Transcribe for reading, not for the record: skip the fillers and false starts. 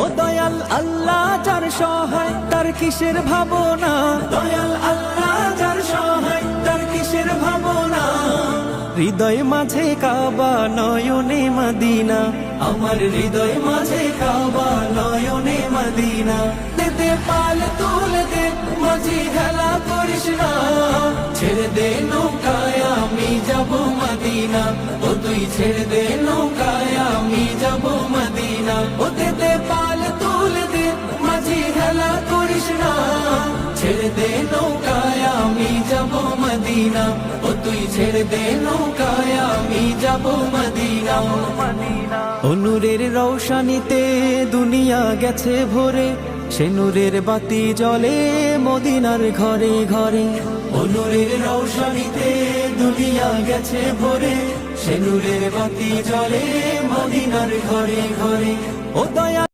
ও দয়াল আল্লাহ যার সহায় তার কিসের ভাবনা, দয়াল আল্লাহ যার সহায় তার কিসের ভাবনা। হৃদয় মাঝে কাবা নয়নে মদিনা, আমার হৃদয় মাঝে কাবা নয়নে মদিনা। দে পাল তুলে দে মাঝি হেলা করিস না, ছেড়ে দে নৌকায় আমি যাব মদিনা। ও তুই ছেড়ে দে নৌকায় আমি যাব মদিনা। ও দে পাল তুলে দে মাঝি হেলা করিস না, ছেড়ে দে নৌকায় আমি যাব মদিনা। ও তুই ছেড়ে দে নৌকায় আমি যাব মদিনা। ও নূরের রৌশনীতে দুনিয়া গেছে ভরে, সে নূরের বাতি জ্বলে মদিনার ঘরে ঘরে। ও নূরের রৌশনীতে দুনিয়া গেছে ভরে, সে নূরের বাতি জ্বলে মদিনার ঘরে ঘরে। ও দয়া